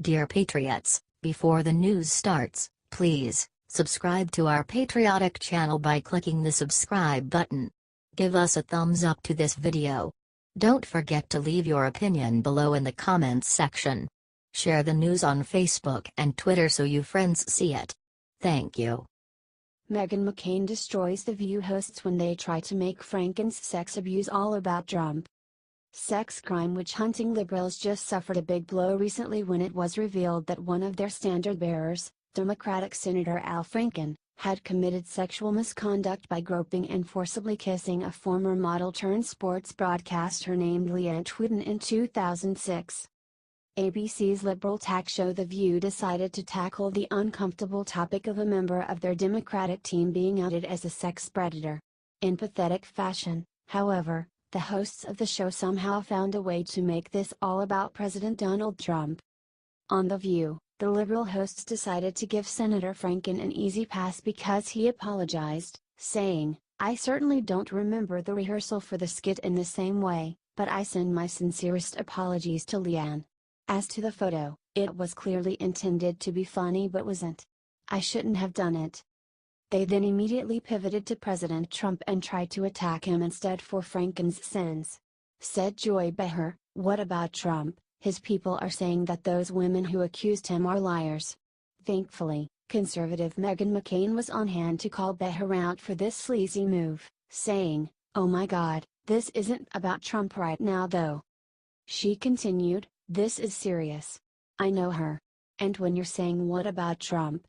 Dear Patriots, before the news starts, please subscribe to our patriotic channel by clicking the subscribe button. Give us a thumbs up to this video. Don't forget to leave your opinion below in the comments section. Share the news on Facebook and Twitter so you friends see it. Thank you. Meghan McCain destroys The View hosts when they try to make Franken's sex abuse all about Trump. Sex crime witch hunting liberals just suffered a big blow recently when it was revealed that one of their standard bearers, Democratic Senator Al Franken, had committed sexual misconduct by groping and forcibly kissing a former model-turned-sports broadcaster named Leeann Tweeden in 2006. ABC's liberal talk show The View decided to tackle the uncomfortable topic of a member of their Democratic team being outed as a sex predator. In pathetic fashion, however, the hosts of the show somehow found a way to make this all about President Donald Trump. On The View, the liberal hosts decided to give Senator Franken an easy pass because he apologized, saying, "I certainly don't remember the rehearsal for the skit in the same way, but I send my sincerest apologies to Leeann. As to the photo, it was clearly intended to be funny but wasn't. I shouldn't have done it." They then immediately pivoted to President Trump and tried to attack him instead for Franken's sins. Said Joy Behar, "What about Trump? His people are saying that those women who accused him are liars." Thankfully, conservative Meghan McCain was on hand to call Behar out for this sleazy move, saying, "Oh my God, this isn't about Trump right now though." She continued, "This is serious. I know her. And when you're saying what about Trump,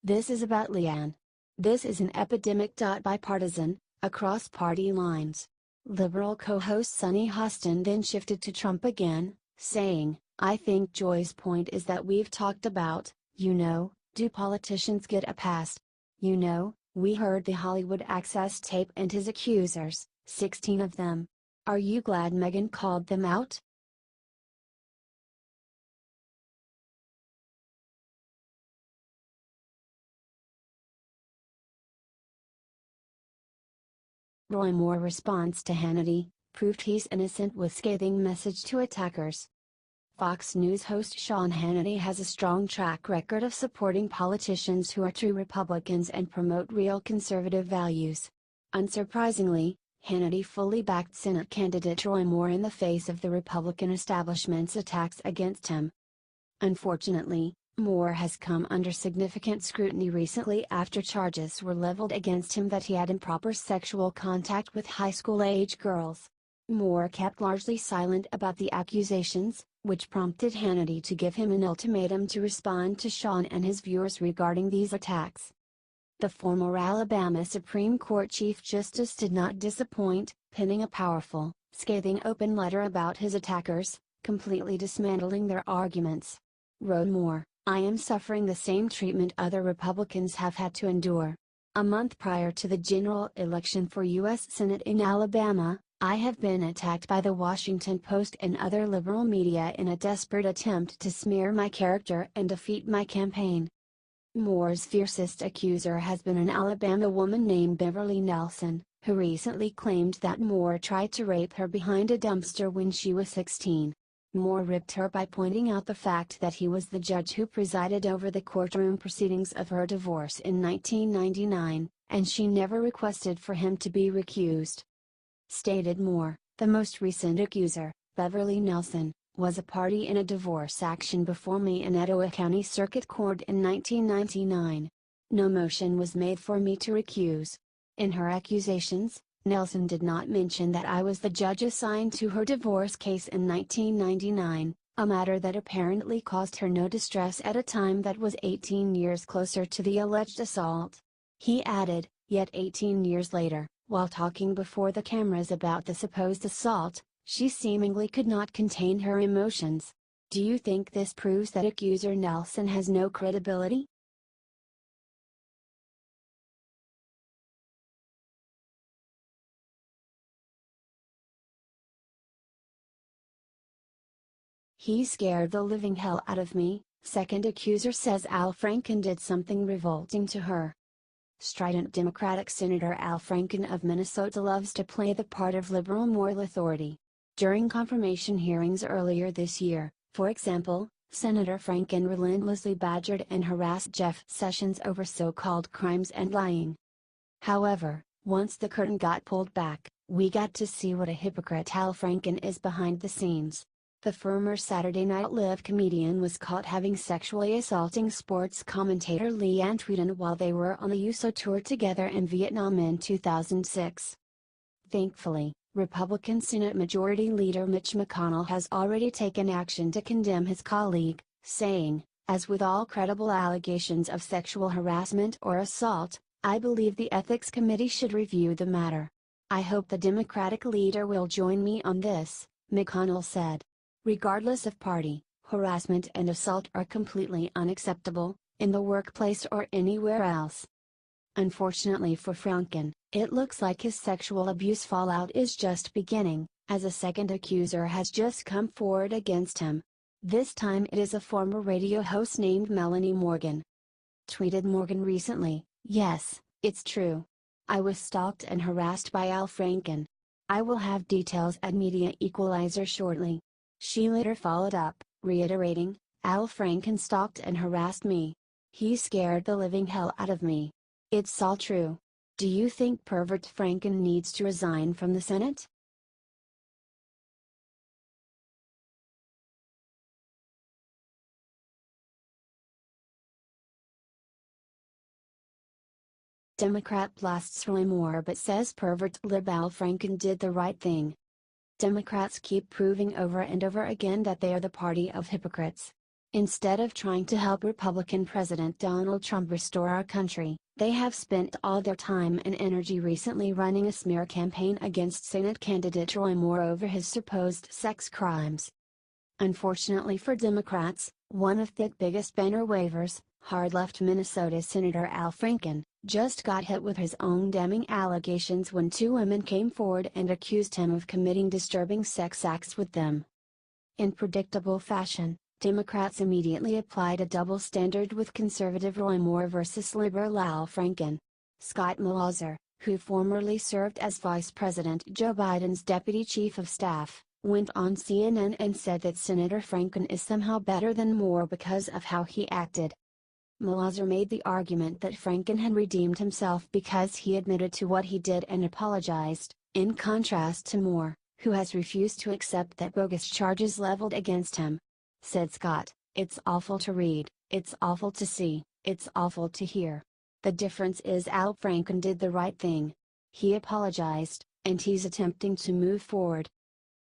this is about Leeann. This is an epidemic. Bipartisan, across party lines." Liberal co-host Sunny Hostin then shifted to Trump again, saying, "I think Joy's point is that we've talked about, do politicians get a pass? We heard the Hollywood Access tape and his accusers, 16 of them. Are you glad Meghan called them out?" Roy Moore responds to Hannity, proved he's innocent with scathing message to attackers. Fox News host Sean Hannity has a strong track record of supporting politicians who are true Republicans and promote real conservative values. Unsurprisingly, Hannity fully backed Senate candidate Roy Moore in the face of the Republican establishment's attacks against him. Unfortunately, Moore has come under significant scrutiny recently after charges were leveled against him that he had improper sexual contact with high school-age girls. Moore kept largely silent about the accusations, which prompted Hannity to give him an ultimatum to respond to Sean and his viewers regarding these attacks. The former Alabama Supreme Court Chief Justice did not disappoint, penning a powerful, scathing open letter about his attackers, completely dismantling their arguments. Wrote Moore, "I am suffering the same treatment other Republicans have had to endure. A month prior to the general election for U.S. Senate in Alabama, I have been attacked by the Washington Post and other liberal media in a desperate attempt to smear my character and defeat my campaign." Moore's fiercest accuser has been an Alabama woman named Beverly Nelson, who recently claimed that Moore tried to rape her behind a dumpster when she was 16. Moore ripped her by pointing out the fact that he was the judge who presided over the courtroom proceedings of her divorce in 1999, and she never requested for him to be recused. Stated Moore, the most recent accuser, Beverly Nelson, was a party in a divorce action before me in Etowah County Circuit Court in 1999. No motion was made for me to recuse. In her accusations, Nelson did not mention that I was the judge assigned to her divorce case in 1999, a matter that apparently caused her no distress at a time that was 18 years closer to the alleged assault. He added, yet 18 years later, while talking before the cameras about the supposed assault, she seemingly could not contain her emotions. Do you think this proves that accuser Nelson has no credibility? He scared the living hell out of me, second accuser says Al Franken did something revolting to her. Strident Democratic Senator Al Franken of Minnesota loves to play the part of liberal moral authority. During confirmation hearings earlier this year, for example, Senator Franken relentlessly badgered and harassed Jeff Sessions over so-called crimes and lying. However, once the curtain got pulled back, we got to see what a hypocrite Al Franken is behind the scenes. The former Saturday Night Live comedian was caught having sexually assaulting sports commentator Leeann Tweeden while they were on the USO tour together in Vietnam in 2006. Thankfully, Republican Senate Majority Leader Mitch McConnell has already taken action to condemn his colleague, saying, "As with all credible allegations of sexual harassment or assault, I believe the Ethics Committee should review the matter. I hope the Democratic leader will join me on this," McConnell said. Regardless of party, harassment and assault are completely unacceptable, in the workplace or anywhere else. Unfortunately for Franken, it looks like his sexual abuse fallout is just beginning, as a second accuser has just come forward against him. This time it is a former radio host named Melanie Morgan. Tweeted Morgan recently, "Yes, it's true. I was stalked and harassed by Al Franken. I will have details at Media Equalizer shortly." She later followed up, reiterating, "Al Franken stalked and harassed me. He scared the living hell out of me. It's all true. Do you think pervert Franken needs to resign from the Senate?" Democrat blasts Roy Moore but says pervert lib Al Franken did the right thing. Democrats keep proving over and over again that they are the party of hypocrites. Instead of trying to help Republican President Donald Trump restore our country, they have spent all their time and energy recently running a smear campaign against Senate candidate Roy Moore over his supposed sex crimes. Unfortunately for Democrats, one of the biggest banner wavers, hard-left Minnesota Senator Al Franken, just got hit with his own damning allegations when two women came forward and accused him of committing disturbing sex acts with them. In predictable fashion, Democrats immediately applied a double standard with conservative Roy Moore versus liberal Al Franken. Scott Malazar, who formerly served as Vice President Joe Biden's Deputy Chief of Staff, went on CNN and said that Senator Franken is somehow better than Moore because of how he acted. Malazar made the argument that Franken had redeemed himself because he admitted to what he did and apologized, in contrast to Moore, who has refused to accept that bogus charges leveled against him. Said Scott, "It's awful to read, it's awful to see, it's awful to hear. The difference is Al Franken did the right thing. He apologized, and he's attempting to move forward."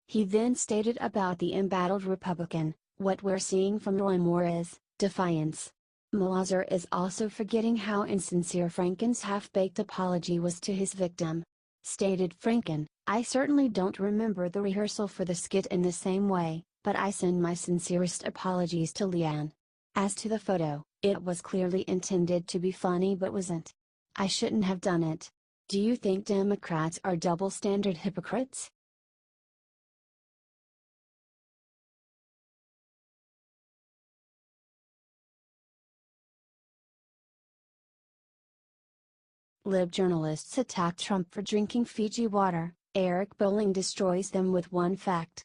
He then stated about the embattled Republican, "What we're seeing from Roy Moore is defiance." Malazar is also forgetting how insincere Franken's half-baked apology was to his victim. Stated Franken, "I certainly don't remember the rehearsal for the skit in the same way, but I send my sincerest apologies to Leeann. As to the photo, it was clearly intended to be funny but wasn't. I shouldn't have done it. Do you think Democrats are double-standard hypocrites?" Lib journalists attack Trump for drinking Fiji water, Eric Bolling destroys them with one fact.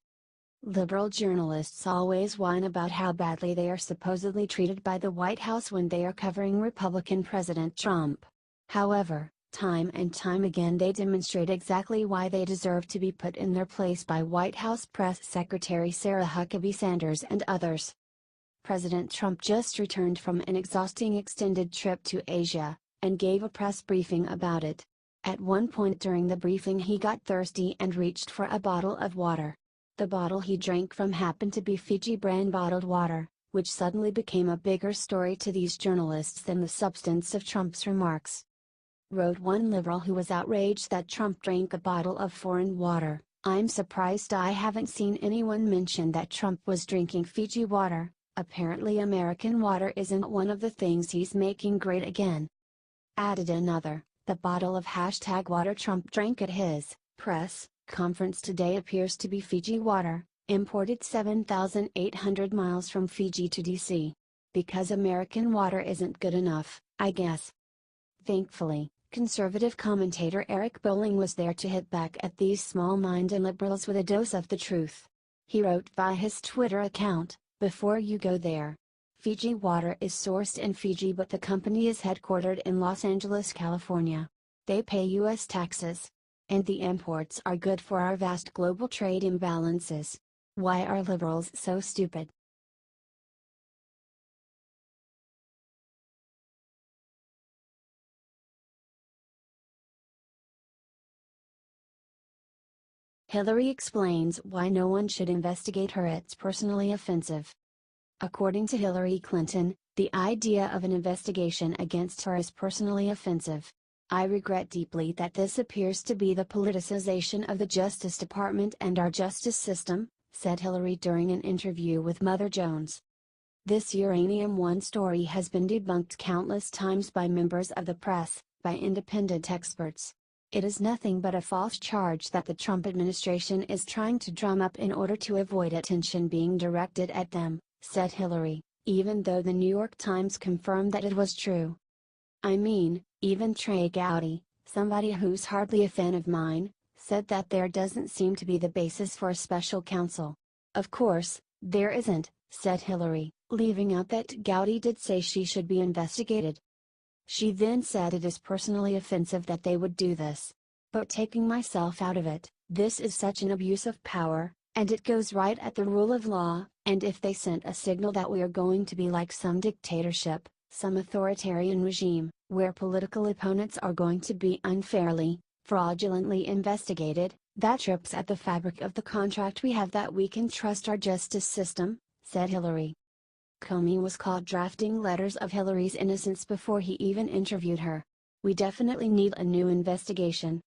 Liberal journalists always whine about how badly they are supposedly treated by the White House when they are covering Republican President Trump. However, time and time again they demonstrate exactly why they deserve to be put in their place by White House Press Secretary Sarah Huckabee Sanders and others. President Trump just returned from an exhausting extended trip to Asia, and gave a press briefing about it. At one point during the briefing he got thirsty and reached for a bottle of water. The bottle he drank from happened to be Fiji brand bottled water, which suddenly became a bigger story to these journalists than the substance of Trump's remarks. Wrote one liberal who was outraged that Trump drank a bottle of foreign water, "I'm surprised I haven't seen anyone mention that Trump was drinking Fiji water. Apparently American water isn't one of the things he's making great again." Added another, "The bottle of #water Trump drank at his press conference today appears to be Fiji water, imported 7,800 miles from Fiji to DC. Because American water isn't good enough, I guess." Thankfully, conservative commentator Eric Bolling was there to hit back at these small-minded liberals with a dose of the truth. He wrote via his Twitter account, Before you go there. Fiji water is sourced in Fiji, but the company is headquartered in Los Angeles, California. They pay U.S. taxes. And the imports are good for our vast global trade imbalances. Why are liberals so stupid? Hillary explains why no one should investigate her. It's personally offensive. According to Hillary Clinton, the idea of an investigation against her is personally offensive. I regret deeply that this appears to be the politicization of the Justice Department and our justice system, said Hillary during an interview with Mother Jones. This Uranium One story has been debunked countless times by members of the press, by independent experts. It is nothing but a false charge that the Trump administration is trying to drum up in order to avoid attention being directed at them, said Hillary, even though the New York Times confirmed that it was true. I mean, even Trey Gowdy, somebody who's hardly a fan of mine, said that there doesn't seem to be the basis for a special counsel. Of course, there isn't, said Hillary, leaving out that Gowdy did say she should be investigated. She then said it is personally offensive that they would do this. But taking myself out of it, this is such an abuse of power, and it goes right at the rule of law, and if they sent a signal that we are going to be like some dictatorship, some authoritarian regime, where political opponents are going to be unfairly, fraudulently investigated, that trips at the fabric of the contract we have that we can trust our justice system, said Hillary. Comey was caught drafting letters of Hillary's innocence before he even interviewed her. We definitely need a new investigation,